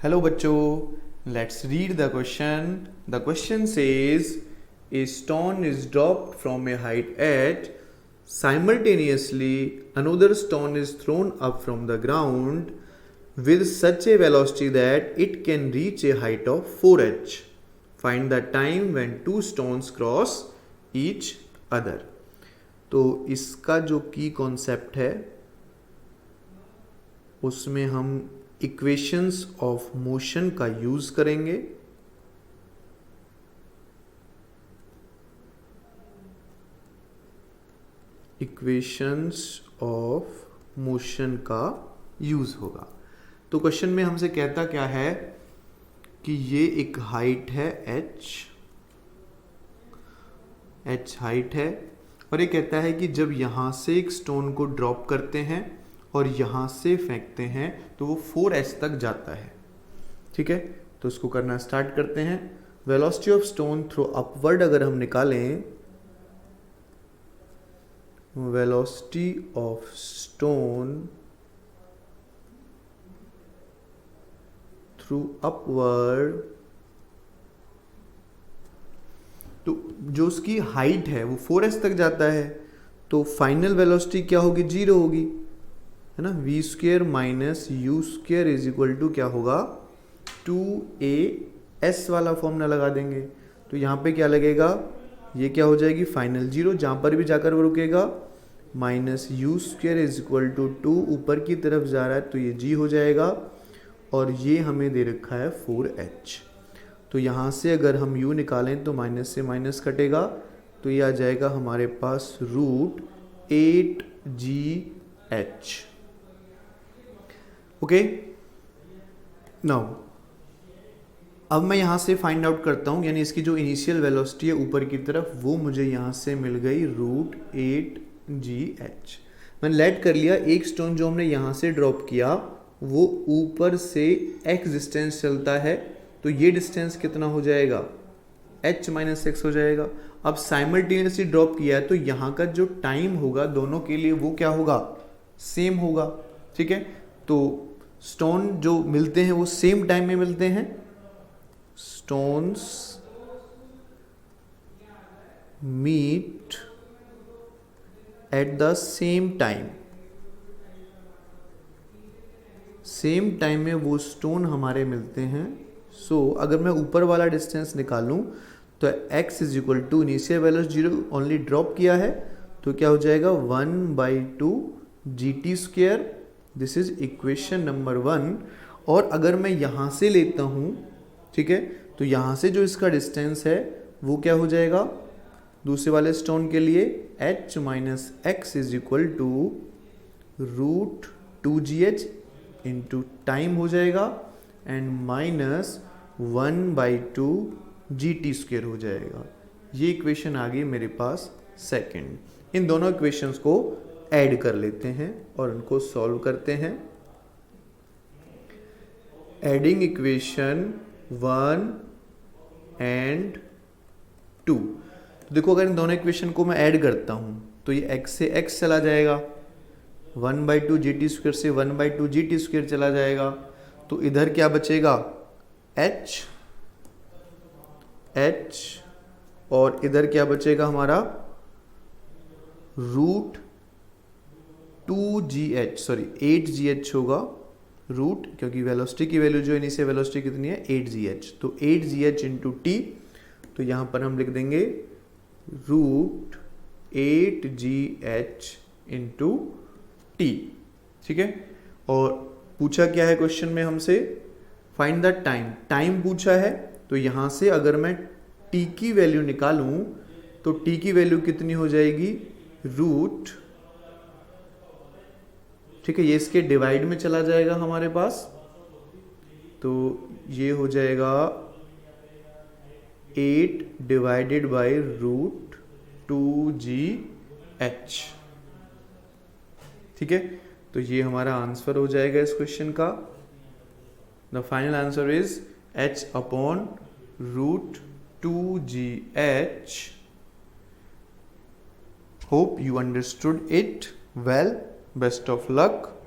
Hello बच्चों, let's read the question. The question says a stone is dropped from a height h. Simultaneously, another stone is thrown up from the ground with such a velocity that it can reach a height of 4h. Find the time when two stones cross each other. तो इसका जो की concept है उसमें हम equations of motion का use करेंगे. Equations of motion का यूज होगा. तो क्वेश्चन में हमसे कहता क्या है कि ये एक हाइट है h हाइट है और ये कहता है कि जब यहाँ से एक स्टोन को ड्रॉप करते हैं और यहाँ से फेंकते हैं तो वो 4h तक जाता है. ठीक है, तो उसको करना स्टार्ट करते हैं. Velocity of stone throw upward अगर हम निकालें, velocity of stone through upward, तो जो उसकी हाइट है वो 4h तक जाता है, तो फाइनल वेलोसिटी क्या होगी? 0 होगी, है ना. V square minus U square is equal to क्या होगा? 2as वाला फॉर्मूला लगा देंगे. तो यहाँ पे क्या लगेगा? ये क्या हो जाएगी? फाइनल 0, जहाँ पर भी जाकर वो रुकेगा. Minus U square is equal to 2, ऊपर की तरफ जा रहा है तो ये g हो जाएगा और ये हमें दे रखा है 4h. तो यहाँ से अगर हम u निकालें तो माइनस से माइनस कटेगा तो ये आ जाएगा हमारे पास रूट 8gh. ओके, नाउ अब मैं यहाँ से फाइंड आउट करता हूँ, यानी इसकी जो इनिशियल वेलोसिटी है ऊपर की तरफ वो मुझे यहाँ से मिल गई रूट 8gh. मैंने लेट कर लिया एक स्टोन जो हमने यहाँ से ड्रॉप किया वो ऊपर से x डिस्टेंस चलता है, तो ये डिस्टेंस कितना हो जाएगा? h माइनस एक्स हो जाएगा. अब साइमल्टेनियसली ड्रॉप किया है तो यहाँ का जो टाइम होगा दोनों के लिए वो क्या होगा? सेम होगा. ठीक है, तो स्टोन जो मिलते हैं वो सेम टाइम में मिलते हैं. Stones meet at the same time. Same time में वो स्टोन हमारे मिलते हैं. सो अगर मैं ऊपर वाला डिस्टेंस निकालूं तो x is equal to initial velocity 0 only drop किया है तो क्या हो जाएगा? 1/2 gt square. This is equation number 1. और अगर मैं यहाँ से लेता हूँ, ठीक है, तो यहाँ से जो इसका डिस्टेंस है वो क्या हो जाएगा दूसरे वाले स्टोन के लिए? h minus X is equal to root 2gh into time हो जाएगा एंड माइनस 1/2 gt स्क्वेयर हो जाएगा. ये इक्वेशन आ गई मेरे पास सेकंड. इन दोनों इक्वेशंस को ऐड कर लेते हैं और उनको सॉल्व करते हैं. Adding equation 1 and 2. तो देखो अगर इन दोनों इक्वेशन को मैं ऐड करता हूं तो ये x से x चला जाएगा, 1/2 gt स्क्वेयर से 1/2 gt स्क्वेयर चला जाएगा. तो इधर क्या बचेगा? h और इधर क्या बचेगा हमारा? रूट 2gh, सॉरी 8gh होगा रूट, क्योंकि वेलोसिटी की वैल्यू जो इनिशियल वेलोसिटी कितनी है? 8gh. तो 8gh इंटू टी, तो यहाँ पर हम लिख देंगे रूट 8gh इंटू टी. ठीक है, और पूछा क्या है क्वेश्चन में हमसे? Find the time. टाइम पूछा है तो यहाँ से अगर मैं t की वैल्यू निकालूं तो t की वैल्यू कितनी हो जाएगी? रूट, ठीक है, ये इसके डिवाइड में चला जाएगा हमारे पास, तो ये हो जाएगा 8 डिवाइडेड बाय रूट 2gh. ठीक है, तो ये हमारा आंसर हो जाएगा इस क्वेश्चन का. The final answer is h upon root 2gh. Hope you understood it well. Best of luck.